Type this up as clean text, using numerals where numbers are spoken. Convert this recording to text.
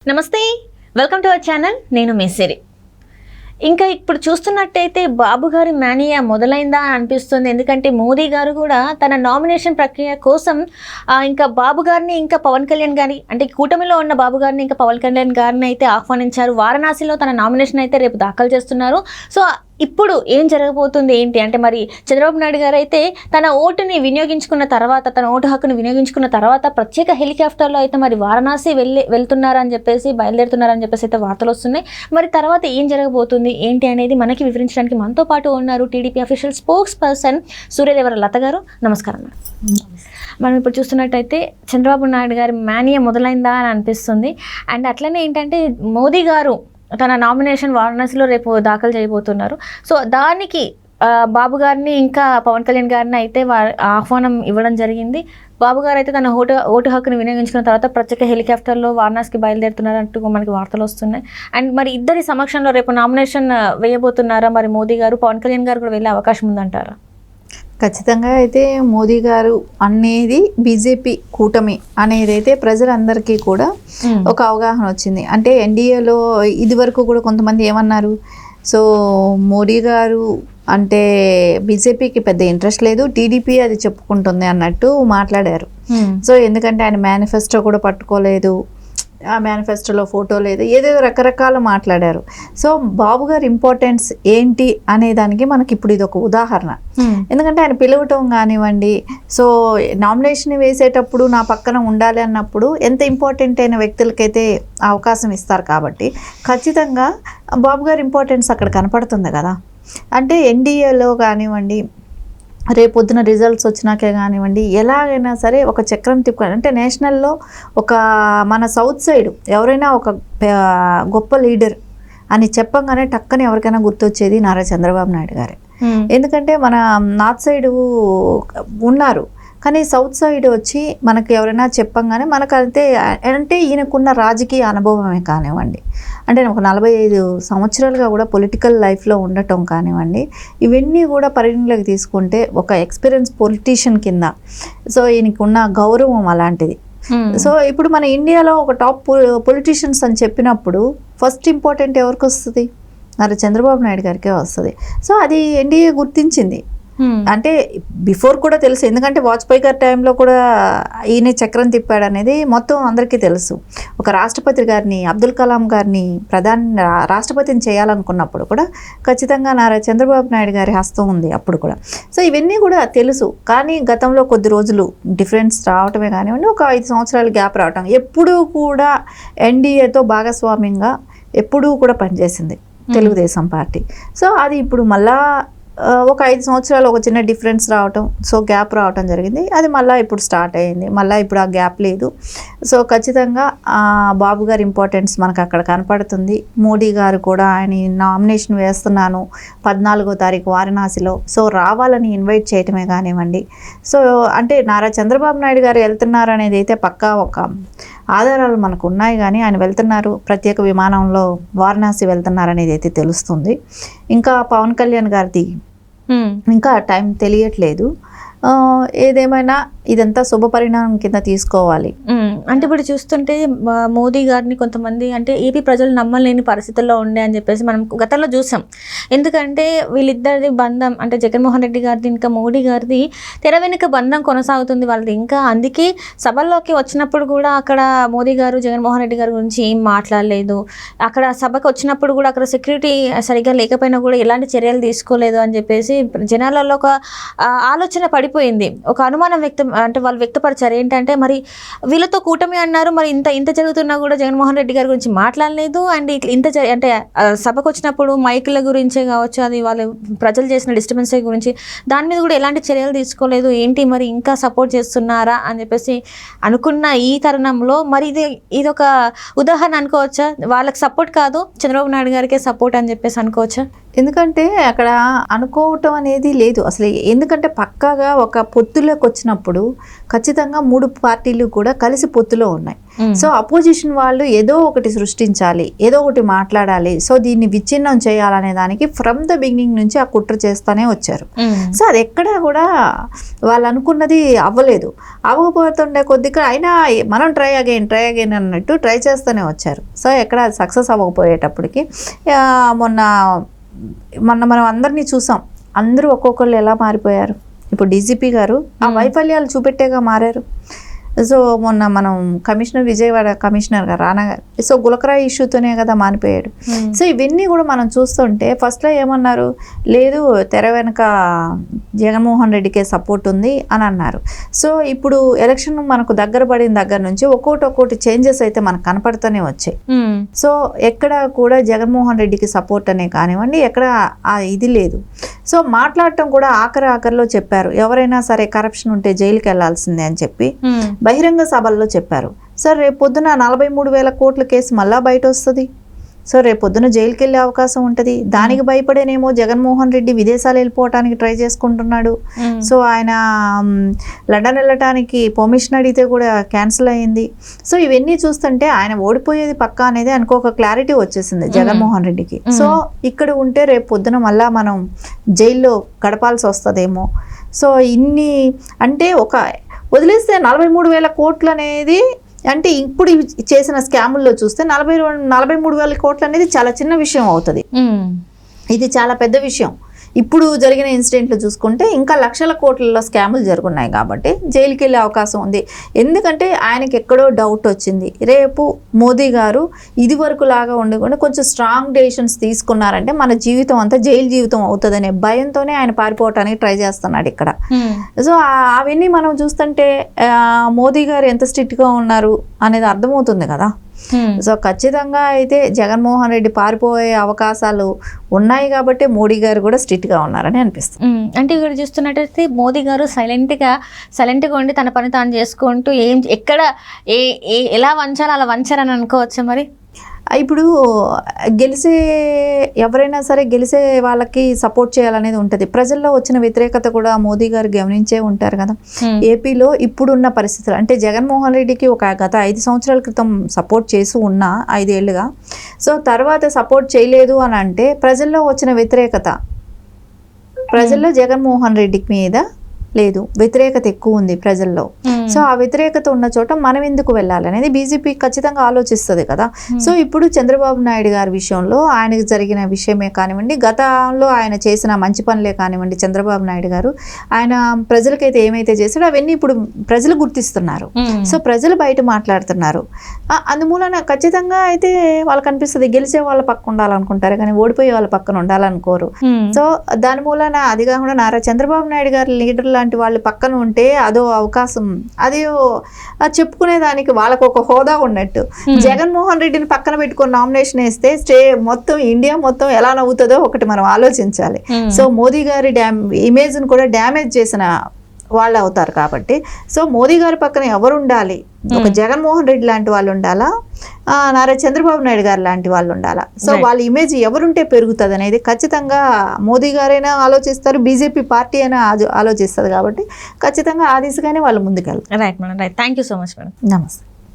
నమస్తే, welcome to our channel. నేను మేసిరి. ఇంకా ఇప్పుడు చూస్తున్నట్టయితే బాబు గారి మేనియా మొదలైందా అనిపిస్తుంది. ఎందుకంటే మోదీ గారు కూడా తన నామినేషన్ ప్రక్రియ కోసం ఇంకా బాబు గారిని ఇంకా పవన్ కళ్యాణ్ గారి అంటే కూటమిలో ఉన్న బాబు గారిని ఇంకా పవన్ కళ్యాణ్ గారిని అయితే ఆహ్వానించారు. వారణాసిలో తన నామినేషన్ అయితే రేపు దాఖలు చేస్తున్నారు. సో ఇప్పుడు ఏం జరగబోతుంది ఏంటి అంటే మరి చంద్రబాబు నాయుడు గారు అయితే తన ఓటుని వినియోగించుకున్న తర్వాత తన ఓటు హక్కును వినియోగించుకున్న తర్వాత ప్రత్యేక హెలికాప్టర్లో అయితే మరి వారణాసి బయలుదేరుతున్నారని చెప్పేసి అయితే వార్తలు వస్తున్నాయి. మరి తర్వాత ఏం జరగబోతుంది ఏంటి అనేది మనకి వివరించడానికి మనతో పాటు ఉన్నారు TDP official spokesperson Suryadevara Latha garu. నమస్కారం మేడం. మనం ఇప్పుడు చూస్తున్నట్టయితే చంద్రబాబు నాయుడు గారి మేనియా మొదలైందా అని అనిపిస్తుంది. అండ్ అట్లనే ఏంటంటే మోదీ గారు తన నామినేషన్ వారణాసిలో రేపు దాఖలు చేయబోతున్నారు. సో దానికి బాబు గారిని ఇంకా పవన్ కళ్యాణ్ గారిని అయితే ఆహ్వానం ఇవ్వడం జరిగింది. బాబు గారు అయితే తన ఓటు హక్కును వినియోగించుకున్న తర్వాత ప్రత్యేక హెలికాప్టర్లో వారణాసికి బయలుదేరుతున్నారంటూ మనకి వార్తలు వస్తున్నాయి. అండ్ మరి ఇద్దరి సమక్షంలో రేపు నామినేషన్ వేయబోతున్నారా? మరి మోదీ గారు పవన్ కళ్యాణ్ గారు కూడా వెళ్ళే అవకాశం ఉందంటారా? ఖచ్చితంగా అయితే మోదీ గారు అనేది బీజేపీ కూటమి అనేది అయితే ప్రజలందరికీ కూడా ఒక అవగాహన వచ్చింది. అంటే ఎన్డీఏలో ఇది వరకు కూడా కొంతమంది ఏమన్నారు, సో మోడీ గారు అంటే బీజేపీకి పెద్ద ఇంట్రెస్ట్ లేదు, టీడీపీ అది చెప్పుకుంటుంది అన్నట్టు మాట్లాడారు. సో ఎందుకంటే ఆయన మేనిఫెస్టో కూడా పట్టుకోలేదు, ఆ మేనిఫెస్టోలో ఫోటో లేదు, ఏదేదో రకరకాలు మాట్లాడారు. సో బాబు గారి ఇంపార్టెన్స్ ఏంటి అనే దానికి మనకి ఇప్పుడు ఇది ఒక ఉదాహరణ. ఎందుకంటే ఆయన పిలవటం కానివ్వండి, సో నామినేషన్ వేసేటప్పుడు నా పక్కన ఉండాలి అన్నప్పుడు ఎంత ఇంపార్టెంట్ అయిన వ్యక్తులకైతే అవకాశం ఇస్తారు. కాబట్టి ఖచ్చితంగా బాబు గారి ఇంపార్టెన్స్ అక్కడ కనపడుతుంది కదా. అంటే ఎన్డీఏలో కానివ్వండి, రేపొద్దున రిజల్ట్స్ వచ్చినాకే కానివ్వండి, ఎలాగైనా సరే ఒక చక్రం తిప్పుకొని అంటే నేషనల్లో ఒక మన సౌత్ సైడ్ ఎవరైనా ఒక గొప్ప లీడర్ అని చెప్పంగానే టక్కని ఎవరికైనా గుర్తొచ్చేది నారా చంద్రబాబు నాయుడు గారే. ఎందుకంటే మన నార్త్ సైడ్ ఉన్నారు, కానీ సౌత్ సైడ్ వచ్చి మనకు ఎవరైనా చెప్పంగానే మనకైతే అంటే ఈయనకున్న రాజకీయ అనుభవమే కానివ్వండి, అంటే ఒక 45 సంవత్సరాలుగా కూడా పొలిటికల్ లైఫ్లో ఉండటం కానివ్వండి, ఇవన్నీ కూడా పరిగణలోకి తీసుకుంటే ఒక ఎక్స్పీరియన్స్ పొలిటీషియన్ కింద సో ఈయనకున్న గౌరవం అలాంటిది. సో ఇప్పుడు మన ఇండియాలో ఒక టాప్ పొలిటీషియన్స్ అని చెప్పినప్పుడు ఫస్ట్ ఇంపార్టెంట్ ఎవరికి వస్తుంది? మరి చంద్రబాబు నాయుడు గారికే వస్తుంది. సో అది ఎన్డీఏ గుర్తించింది. అంటే బిఫోర్ కూడా తెలుసు, ఎందుకంటే వాజ్పేయి గారి టైంలో కూడా ఈయన చక్రం తిప్పాడు అనేది మొత్తం అందరికీ తెలుసు. ఒక రాష్ట్రపతి గారిని, అబ్దుల్ కలాం గారిని రాష్ట్రపతిని చేయాలనుకున్నప్పుడు కూడా ఖచ్చితంగా నారా చంద్రబాబు నాయుడు గారి హస్తం ఉంది అప్పుడు కూడా. సో ఇవన్నీ కూడా తెలుసు. కానీ గతంలో కొద్ది రోజులు డిఫరెన్స్ రావటమే కానివ్వండి, ఒక 5 సంవత్సరాలు గ్యాప్ రావటం, ఎప్పుడూ కూడా ఎన్డీఏతో భాగస్వామ్యంగా ఎప్పుడూ కూడా పనిచేసింది తెలుగుదేశం పార్టీ. సో అది ఇప్పుడు మళ్ళా ఒక 5 సంవత్సరాలు ఒక చిన్న డిఫరెన్స్ రావటం, సో గ్యాప్ రావటం జరిగింది. అది మళ్ళీ ఇప్పుడు స్టార్ట్ అయ్యింది, మళ్ళీ ఇప్పుడు ఆ గ్యాప్ లేదు. సో ఖచ్చితంగా బాబు గారి ఇంపార్టెన్స్ మనకు అక్కడ కనపడుతుంది. మోడీ గారు కూడా ఆయన నామినేషన్ వేస్తున్నాను 14వ తారీఖు వారణాసిలో, సో రావాలని ఇన్వైట్ చేయటమే కానివ్వండి. సో అంటే నారా చంద్రబాబు నాయుడు గారు వెళ్తున్నారు అనేది అయితే పక్కా ఒక ఆధారాలు మనకు ఉన్నాయి. కానీ ఆయన వెళ్తున్నారు, ప్రత్యేక విమానంలో వారణాసి వెళ్తున్నారు అనేది అయితే తెలుస్తుంది. ఇంకా పవన్ కళ్యాణ్ గారిది ఇంకా టైం తెలియట్లేదు. ఏదేమైనా ఇదంతా శుభ పరిణామం కింద తీసుకోవాలి. అంటే ఇప్పుడు చూస్తుంటే మోదీ గారిని కొంతమంది అంటే ఏపీ ప్రజలు నమ్మలేని పరిస్థితుల్లో ఉండే అని చెప్పేసి మనం గతంలో చూసాం. ఎందుకంటే వీళ్ళిద్దరిది బంధం అంటే జగన్మోహన్ రెడ్డి గారిది ఇంకా మోడీ గారిది తెర వెనుక బంధం కొనసాగుతుంది వాళ్ళది. ఇంకా అందుకే సభల్లోకి వచ్చినప్పుడు కూడా అక్కడ మోదీ గారు జగన్మోహన్ రెడ్డి గారి గురించి ఏం మాట్లాడలేదు. అక్కడ సభకు వచ్చినప్పుడు కూడా అక్కడ సెక్యూరిటీ సరిగ్గా లేకపోయినా కూడా ఎలాంటి చర్యలు తీసుకోలేదు అని చెప్పేసి జనాలలో ఒక ఆలోచన పడిపోయింది. ఒక అనుమానం అంటే వాళ్ళు వ్యక్తపరిచారు. ఏంటంటే మరి వీళ్ళతో కూటమి అన్నారు, మరి ఇంత జరుగుతున్నా కూడా జగన్మోహన్ రెడ్డి గారి గురించి మాట్లాడలేదు. అండ్ అంటే సభకు వచ్చినప్పుడు మైకుల గురించే కావచ్చు, అది వాళ్ళు ప్రజలు చేసిన డిస్టర్బెన్స్ గురించి దాని మీద కూడా ఎలాంటి చర్యలు తీసుకోలేదు. ఏంటి మరి ఇంకా సపోర్ట్ చేస్తున్నారా అని చెప్పేసి అనుకున్న ఈ తరుణంలో మరి ఇది ఒక ఉదాహరణ అనుకోవచ్చా? వాళ్ళకి సపోర్ట్ కాదు, చంద్రబాబు నాయుడు గారికే సపోర్ట్ అని చెప్పేసి అనుకోవచ్చా? ఎందుకంటే అక్కడ అనుకోవటం అనేది లేదు అసలు. ఎందుకంటే పక్కాగా ఒక పొత్తులోకి వచ్చినప్పుడు ఖచ్చితంగా 3 పార్టీలు కూడా కలిసి పొత్తులో ఉన్నాయి. సో అపోజిషన్ వాళ్ళు ఏదో ఒకటి సృష్టించాలి, ఏదో ఒకటి మాట్లాడాలి, సో దీన్ని విచ్ఛిన్నం చేయాలనే దానికి ఫ్రమ్ ద బిగినింగ్ నుంచి ఆ కుట్ర చేస్తూనే వచ్చారు. సో అది ఎక్కడా కూడా వాళ్ళు అనుకున్నది అవ్వలేదు. అవ్వకపోతుండే కొద్దిగా అయినా మనం ట్రై అగైన్ అన్నట్టు ట్రై చేస్తూనే వచ్చారు. సో ఎక్కడ సక్సెస్ అవ్వకపోయేటప్పటికి మొన్న మనం అందరినీ చూసాం. అందరూ ఒక్కొక్కళ్ళు ఎలా మారిపోయారు. ఇప్పుడు డీజీపీ గారు ఆ వైఫల్యాలు చూపెట్టేగా మారారు. సో మొన్న మనం విజయవాడ కమిషనర్ గారు రానా గారు, సో గులకరాయి ఇష్యూతోనే కదా మానిపోయాడు. సో ఇవన్నీ కూడా మనం చూస్తుంటే ఫస్ట్లో ఏమన్నారు, లేదు తెర వెనక జగన్మోహన్ రెడ్డికే సపోర్ట్ ఉంది అని అన్నారు. సో ఇప్పుడు ఎలక్షన్ మనకు దగ్గర పడిన దగ్గర నుంచి ఒక్కోటి చేంజెస్ అయితే మనకు కనపడుతూనే వచ్చాయి. సో ఎక్కడ కూడా జగన్మోహన్ రెడ్డికి సపోర్ట్ అనే కానివ్వండి, ఎక్కడ ఇది లేదు. సో మాట్లాడటం కూడా ఆఖరిలో చెప్పారు, ఎవరైనా సరే కరప్షన్ ఉంటే జైలుకి వెళ్లాల్సిందే అని చెప్పి బహిరంగ సభల్లో చెప్పారు. సార్ రేపు పొద్దున 43,000 కోట్ల కేసు మళ్ళా బయట వస్తుంది. సో రేపు పొద్దున జైలుకి వెళ్ళే అవకాశం ఉంటుంది. దానికి భయపడేనేమో జగన్మోహన్ రెడ్డి విదేశాలు వెళ్ళిపోవటానికి ట్రై చేసుకుంటున్నాడు. సో ఆయన లండన్ వెళ్ళటానికి పర్మిషన్ అడిగితే కూడా క్యాన్సిల్ అయ్యింది. సో ఇవన్నీ చూస్తుంటే ఆయన ఓడిపోయేది పక్కా అనేది ఆయనకు ఒక క్లారిటీ వచ్చేసింది జగన్మోహన్ రెడ్డికి. సో ఇక్కడ ఉంటే రేపు పొద్దున మళ్ళా మనం జైల్లో గడపాల్సి వస్తుందేమో. సో ఇన్ని అంటే ఒక వదిలేస్తే 43,000 కోట్లు అనేది అంటే ఇప్పుడు చేసిన స్కాముల్లో చూస్తే 43,000 కోట్లు అనేది చాలా చిన్న విషయం అవుతుంది. ఇది చాలా పెద్ద విషయం. ఇప్పుడు జరిగిన ఇన్సిడెంట్లు చూసుకుంటే ఇంకా లక్షల కోట్లలో స్కాములు జరుగున్నాయి కాబట్టి జైలుకి వెళ్ళే అవకాశం ఉంది. ఎందుకంటే ఆయనకి ఎక్కడో డౌట్ వచ్చింది, రేపు మోదీ గారు ఇది వరకు లాగా ఉండకుండా కొంచెం స్ట్రాంగ్ డెసిషన్స్ తీసుకున్నారంటే మన జీవితం అంతా జైలు జీవితం అవుతుందనే భయంతోనే ఆయన పారిపోవటానికి ట్రై చేస్తున్నాడు ఇక్కడ. సో అవన్నీ మనం చూస్తుంటే మోదీ గారు ఎంత స్ట్రిక్ట్గా ఉన్నారు అనేది అర్థమవుతుంది కదా. సో ఖచ్చితంగా అయితే జగన్మోహన్ రెడ్డి పారిపోయే అవకాశాలు ఉన్నాయి కాబట్టి మోడీ గారు కూడా స్ట్రిక్ట్గా ఉన్నారని అనిపిస్తుంది. అంటే ఇక్కడ చూస్తున్నట్టయితే మోదీ గారు సైలెంట్గా ఉండి తన పని తాను చేసుకుంటూ ఎక్కడ ఎలా వంచాలో అలా వంచారని అనుకోవచ్చు. మరి ఇప్పుడు ఎవరైనా సరే గెలిసే వాళ్ళకి సపోర్ట్ చేయాలనేది ఉంటుంది. ప్రజల్లో వచ్చిన వ్యతిరేకత కూడా మోదీ గారు గమనించే ఉంటారు కదా. ఏపీలో ఇప్పుడున్న పరిస్థితులు అంటే జగన్మోహన్ రెడ్డికి గత 5 సంవత్సరాల క్రితం సపోర్ట్ చేసి ఉన్నా 5 ఏళ్ళుగా, సో తర్వాత సపోర్ట్ చేయలేదు అని అంటే ప్రజల్లో వచ్చిన వ్యతిరేకత, ప్రజల్లో జగన్మోహన్ రెడ్డి మీద లేదు, వ్యతిరేకత ఎక్కువ ఉంది ప్రజల్లో. సో ఆ వ్యతిరేకత ఉన్న చోట మనం ఎందుకు వెళ్ళాలనేది బీజేపీ ఖచ్చితంగా ఆలోచిస్తుంది కదా. సో ఇప్పుడు చంద్రబాబు నాయుడు గారి విషయంలో ఆయనకు జరిగిన విషయమే కానివ్వండి, గతంలో ఆయన చేసిన మంచి పనులే కానివ్వండి, చంద్రబాబు నాయుడు గారు ఆయన ప్రజలకైతే ఏమైతే చేశాడో అవన్నీ ఇప్పుడు ప్రజలు గుర్తిస్తున్నారు. సో ప్రజలు బయట మాట్లాడుతున్నారు. అందుమూలన ఖచ్చితంగా అయితే వాళ్ళకి అనిపిస్తుంది గెలిచే వాళ్ళ పక్క ఉండాలనుకుంటారు కానీ ఓడిపోయే వాళ్ళ పక్కన ఉండాలనుకోరు. సో దాని మూలన అది కాకుండా నారా చంద్రబాబు నాయుడు గారు లీడర్ లాంటి వాళ్ళు పక్కన ఉంటే అదో అవకాశం, అది చెప్పుకునే దానికి వాళ్ళకు ఒక హోదా ఉన్నట్టు. జగన్మోహన్ రెడ్డిని పక్కన పెట్టుకొని నామినేషన్ వేస్తే మొత్తం ఇండియా మొత్తం ఎలా నవ్వుతుందో ఒకటి మనం ఆలోచించాలి. సో మోదీ గారి ఇమేజ్ ను కూడా డ్యామేజ్ చేసిన వాళ్ళు అవుతారు కాబట్టి సో మోదీ గారి పక్కన ఎవరు ఉండాలి, ఒక జగన్మోహన్ రెడ్డి లాంటి వాళ్ళు ఉండాలా, నారా చంద్రబాబు నాయుడు గారు లాంటి వాళ్ళు ఉండాలా. సో వాళ్ళ ఇమేజ్ ఎవరుంటే పెరుగుతుంది అనేది ఖచ్చితంగా మోదీ గారైనా ఆలోచిస్తారు, బీజేపీ పార్టీ అయినా ఆలోచిస్తుంది కాబట్టి ఖచ్చితంగా ఆ దిశగానే వాళ్ళు ముందుకెళ్తారు. Right madam, right. Thank you so much madam. నమస్తే.